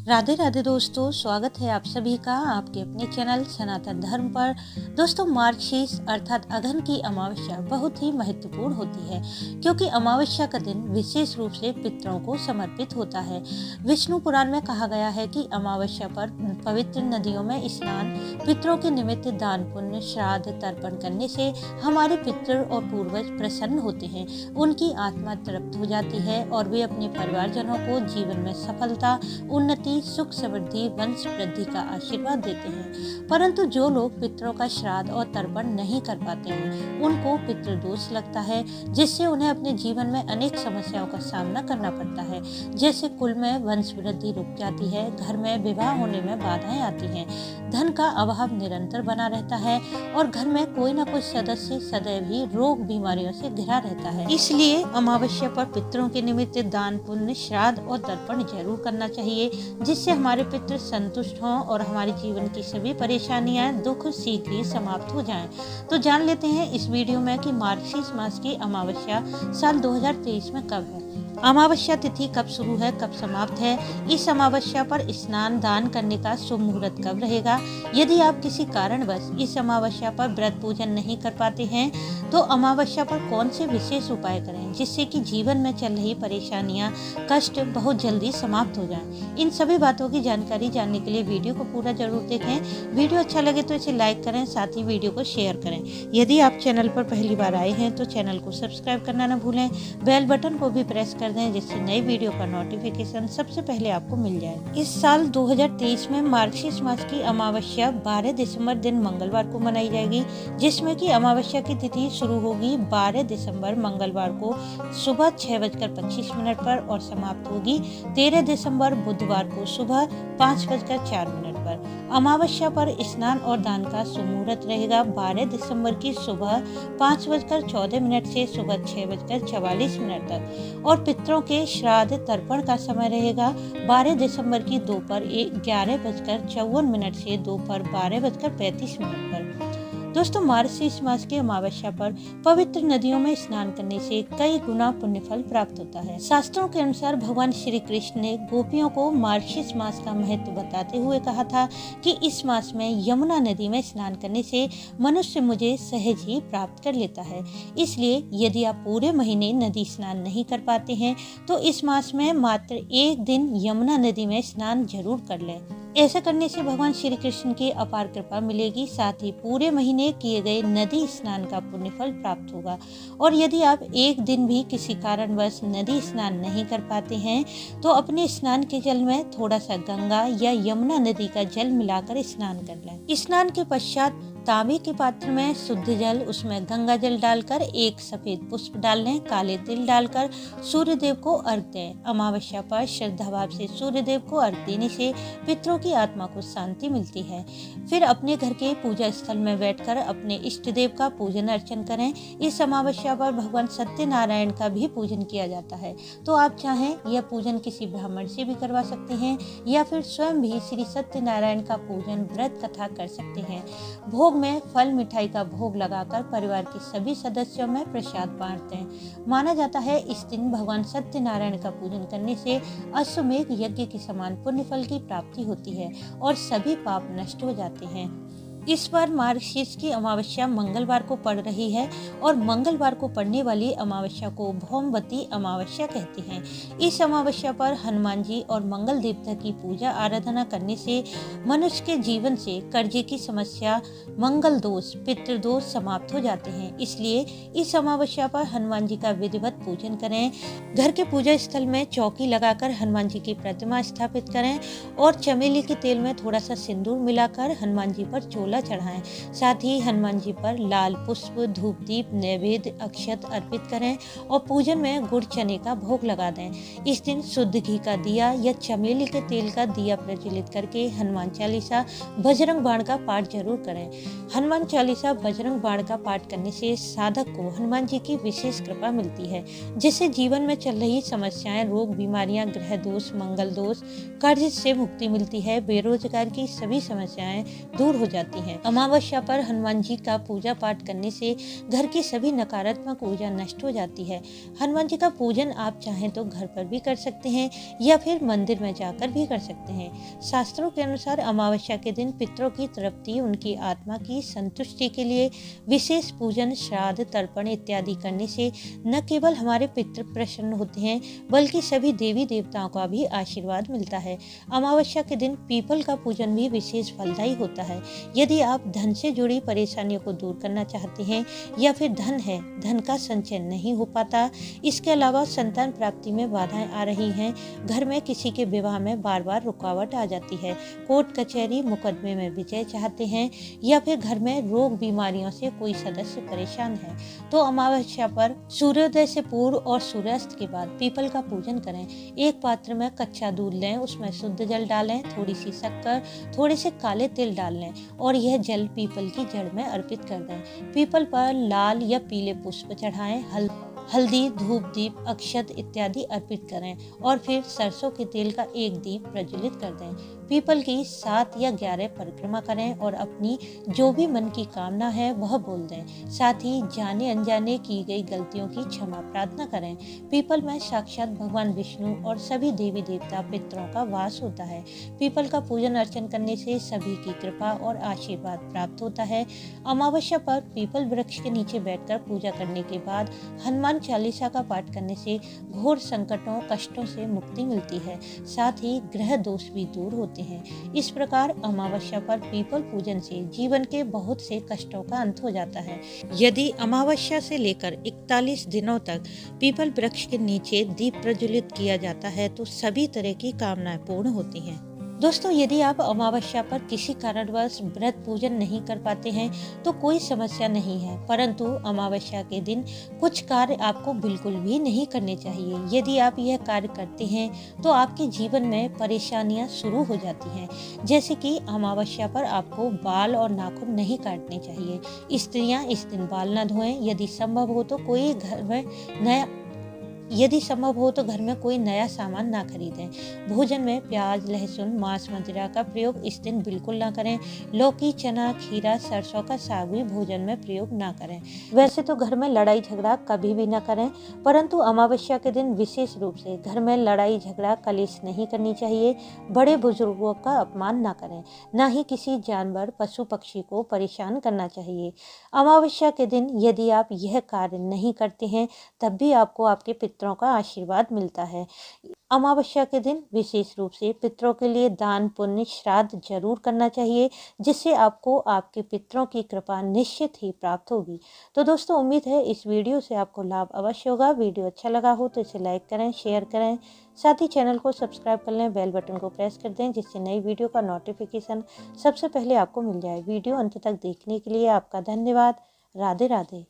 राधे राधे दोस्तों, स्वागत है आप सभी का आपके अपने चैनल सनातन धर्म पर। दोस्तों, मार्गशीर्ष अर्थात अघन की अमावस्या बहुत ही महत्वपूर्ण होती है, क्योंकि अमावस्या का दिन विशेष रूप से पितरों को समर्पित होता है। विष्णु पुराण में कहा गया है कि अमावस्या पर पवित्र नदियों में स्नान, पितरों के निमित्त दान पुण्य, श्राद्ध तर्पण करने से हमारे पितृ और पूर्वज प्रसन्न होते हैं, उनकी आत्मा तृप्त हो जाती है और वे अपने परिवारजनों को जीवन में सफलता, उन्नति, सुख, समृद्धि, वंश वृद्धि का आशीर्वाद देते हैं। परंतु जो लोग पितरों का श्राद्ध और तर्पण नहीं कर पाते हैं, उनको पितृदोष लगता है, जिससे उन्हें अपने जीवन में अनेक समस्याओं का सामना करना पड़ता है। जैसे कुल में वंश वृद्धि रुक जाती है, घर में विवाह होने में बाधाएं आती हैं, धन का अभाव निरंतर बना रहता है और घर में कोई न कोई सदस्य सदैव ही रोग बीमारियों से घिरा रहता है। इसलिए अमावस्या पर पितरों के निमित्त दान पुण्य, श्राद्ध और तर्पण जरूर करना चाहिए, जिससे हमारे पितृ संतुष्ट हों और हमारे जीवन की सभी परेशानियां, दुख शीघ्र ही समाप्त हो जाएं। तो जान लेते हैं इस वीडियो में कि मार्गशीर्ष मास की अमावस्या साल 2023 में कब है। अमावस्या तिथि कब शुरू है, कब समाप्त है, इस अमावस्या पर स्नान दान करने का शुभ मुहूर्त कब रहेगा। यदि आप किसी कारणवश इस अमावस्या पर व्रत पूजन नहीं कर पाते हैं, तो अमावस्या पर कौन से विशेष उपाय करें, जिससे कि जीवन में चल रही परेशानियां, कष्ट बहुत जल्दी समाप्त हो जाएं। इन सभी बातों की जानकारी जानने के लिए वीडियो को पूरा जरूर देखें। वीडियो अच्छा लगे तो इसे लाइक करें, साथ ही वीडियो को शेयर करें। यदि आप चैनल पर पहली बार आए हैं तो चैनल को सब्सक्राइब करना न भूलें, बेल बटन को भी प्रेस कर दें, जिससे नई वीडियो का नोटिफिकेशन सबसे पहले आपको मिल जाए। इस साल 2023 में मार्गशीर्ष मास की अमावस्या 12 दिसंबर दिन मंगलवार को मनाई जाएगी, जिसमें कि अमावस्या की तिथि शुरू होगी 12 दिसंबर मंगलवार को सुबह 6:25 पर और समाप्त होगी 13 दिसंबर बुधवार को सुबह 5:04 पर। अमावस्या पर स्नान और दान का सुमुहूर्त रहेगा 12 दिसंबर की सुबह 5:14 से सुबह 6:44 तक और पितरों के श्राद्ध तर्पण का समय रहेगा 12 दिसंबर की दोपहर 11:54 से दोपहर 12:35 पर। दोस्तों, मार्गशीर्ष मास की अमावस्या पर पवित्र नदियों में स्नान करने से कई गुना पुण्य फल प्राप्त होता है। शास्त्रों के अनुसार भगवान श्री कृष्ण ने गोपियों को मार्गशीर्ष मास का महत्व बताते हुए कहा था कि इस मास में यमुना नदी में स्नान करने से मनुष्य मुझे सहज ही प्राप्त कर लेता है। इसलिए यदि आप पूरे महीने नदी स्नान नहीं कर पाते हैं, तो इस मास में मात्र एक दिन यमुना नदी में स्नान जरूर कर लें। ऐसा करने से भगवान श्री कृष्ण की अपार कृपा मिलेगी, साथ ही पूरे महीने किए गए नदी स्नान का पुण्य फल प्राप्त होगा। और यदि आप एक दिन भी किसी कारणवश नदी स्नान नहीं कर पाते हैं, तो अपने स्नान के जल में थोड़ा सा गंगा या यमुना नदी का जल मिलाकर स्नान कर लें। स्नान के पश्चात तांबे के पात्र में शुद्ध जल, उसमें गंगा जल डालकर एक सफेद पुष्प डाल लें, काले तिल डालकर सूर्य देव को अर्घ दें। अमावस्या पर श्रद्धा भाव से सूर्य देव को अर्घ देने से पितरों की आत्मा को शांति मिलती है। फिर अपने घर के पूजा स्थल में बैठकर अपने इष्ट देव का पूजन अर्चन करें। इस अमावस्या पर भगवान सत्यनारायण का भी पूजन किया जाता है, तो आप चाहें यह पूजन किसी ब्राह्मण से भी करवा सकते हैं या फिर स्वयं भी श्री सत्यनारायण का पूजन व्रत कथा कर सकते हैं। भोग में फल मिठाई का भोग लगाकर परिवार के सभी सदस्यों में प्रसाद बांटते हैं। माना जाता है इस दिन भगवान सत्यनारायण का पूजन करने से अश्वमेध यज्ञ के समान पुण्य फल की प्राप्ति होती है और सभी पाप नष्ट हो जाते हैं। इस बार मार्गशीर्ष की अमावस्या मंगलवार को पड़ रही है और मंगलवार को पड़ने वाली अमावस्या को भौमवती अमावस्या कहते हैं। इस अमावस्या पर हनुमान जी और मंगल देवता की पूजा आराधना करने से मनुष्य के जीवन से कर्जे की समस्या, मंगल दोष, पितृदोष समाप्त हो जाते हैं। इसलिए इस अमावस्या पर हनुमान जी का विधिवत पूजन करें। घर के पूजा स्थल में चौकी लगाकर हनुमान जी की प्रतिमा स्थापित करें और चमेली के तेल में थोड़ा सा सिंदूर मिलाकर हनुमान जी पर चोला चढ़ाएं। साथ ही हनुमान जी पर लाल पुष्प, धूप दीप, नैवेद्य, अक्षत अर्पित करें और पूजन में गुड़ चने का भोग लगा दें। इस दिन शुद्ध घी का दिया या चमेली के तेल का दिया प्रज्वलित करके हनुमान चालीसा, बजरंग बाण का पाठ जरूर करें। हनुमान चालीसा, बजरंग बाण का पाठ करने से साधक को हनुमान जी की विशेष कृपा मिलती है, जिससे जीवन में चल रही समस्याएं, रोग बीमारियां, ग्रह दोष, मंगल दोष, कर्ज से मुक्ति मिलती है, बेरोजगार की सभी समस्याएं दूर हो जाती हैं। अमावस्या पर हनुमान जी का पूजा पाठ करने से घर की सभी नकारात्मक ऊर्जा नष्ट हो जाती है। हनुमान जी का पूजन आप चाहें तो घर पर भी कर सकते हैं या फिर मंदिर में जाकर भी कर सकते हैं। शास्त्रों के अनुसार अमावस्या के दिन पितरों की तृप्ति, उनकी आत्मा की संतुष्टि के लिए विशेष पूजन, श्राद्ध, तर्पण इत्यादि करने से न केवल हमारे पितृ प्रसन्न होते हैं बल्कि सभी देवी देवताओं का भी आशीर्वाद मिलता है। अमावस्या के दिन पीपल का पूजन भी विशेष फलदायी होता है। यदि आप धन से जुड़ी परेशानियों को दूर करना चाहते हैं या फिर धन का संचय नहीं हो पाता, इसके अलावा संतान प्राप्ति में बाधाएं आ रही हैं, घर में किसी के विवाह में बार बार रुकावट आ जाती है, कोर्ट कचहरी मुकदमे में विजय चाहते हैं या फिर घर में रोग बीमारियों से कोई सदस्य परेशान है, तो अमावस्या पर सूर्योदय से पूर्व और सूर्यास्त के बाद पीपल का पूजन करें। एक पात्र में कच्चा दूध लें, उसमें शुद्ध जल डालें, थोड़ी सी शक्कर, थोड़े से काले तिल डाल लें और यह जल पीपल की जड़ में अर्पित कर दें। पीपल पर लाल या पीले पुष्प चढ़ाएं, हल्दी, धूप दीप, अक्षत इत्यादि अर्पित करें और फिर सरसों के तेल का एक दीप प्रज्वलित कर दें। पीपल की 7 या 11 परिक्रमा करें और अपनी जो भी मन की कामना है वह बोल दें। साथ ही जाने अनजाने की गई गलतियों की क्षमा प्रार्थना करें। पीपल में साक्षात भगवान विष्णु और सभी देवी देवता पितरों का वास होता है। पीपल का पूजन अर्चन करने से सभी की कृपा और आशीर्वाद प्राप्त होता है। अमावस्या पर पीपल वृक्ष के नीचे बैठकर पूजा करने के बाद हनुमान चालीसा का पाठ करने से घोर संकटों, कष्टों से मुक्ति मिलती है। साथ ही ग्रह दोष भी दूर होते हैं। इस प्रकार अमावस्या पर पीपल पूजन से जीवन के बहुत से कष्टों का अंत हो जाता है। यदि अमावस्या से लेकर 41 दिनों तक पीपल वृक्ष के नीचे दीप प्रज्वलित किया जाता है तो सभी तरह की कामनाएं पूर्ण होती हैं। दोस्तों, यदि आप अमावस्या पर किसी कारणवश व्रत पूजन नहीं कर पाते हैं तो कोई समस्या नहीं है, परंतु अमावस्या के दिन कुछ कार्य आपको बिल्कुल भी नहीं करने चाहिए। यदि आप यह कार्य करते हैं तो आपके जीवन में परेशानियां शुरू हो जाती हैं। जैसे कि अमावस्या पर आपको बाल और नाखून नहीं काटने चाहिए। स्त्रियां इस दिन बाल न धोएं। यदि संभव हो तो घर में कोई नया सामान ना खरीदें। भोजन में प्याज, लहसुन, मांस, मदिरा का प्रयोग इस दिन बिल्कुल ना करें। लौकी, चना, खीरा, सरसों का साग भी भोजन में प्रयोग ना करें। वैसे तो घर में लड़ाई झगड़ा कभी भी ना करें, परंतु अमावस्या के दिन विशेष रूप से घर में लड़ाई झगड़ा, कलेश नहीं करनी चाहिए। बड़े बुजुर्गों का अपमान ना करें, ना ही किसी जानवर, पशु पक्षी को परेशान करना चाहिए। अमावस्या के दिन यदि आप यह कार्य नहीं करते हैं तब भी आपको आपके पितरों का आशीर्वाद मिलता है। अमावस्या के दिन विशेष रूप से पितरों के लिए दान, पुण्य, श्राद्ध जरूर करना चाहिए, जिससे आपको आपके पितरों की कृपा निश्चित ही प्राप्त होगी। तो दोस्तों, उम्मीद है इस वीडियो से आपको लाभ अवश्य होगा। वीडियो अच्छा लगा हो तो इसे लाइक करें, शेयर करें, साथ ही चैनल को सब्सक्राइब कर लें, बेल बटन को प्रेस कर दें, जिससे नई वीडियो का नोटिफिकेशन सबसे पहले आपको मिल जाए। वीडियो अंत तक देखने के लिए आपका धन्यवाद। राधे राधे।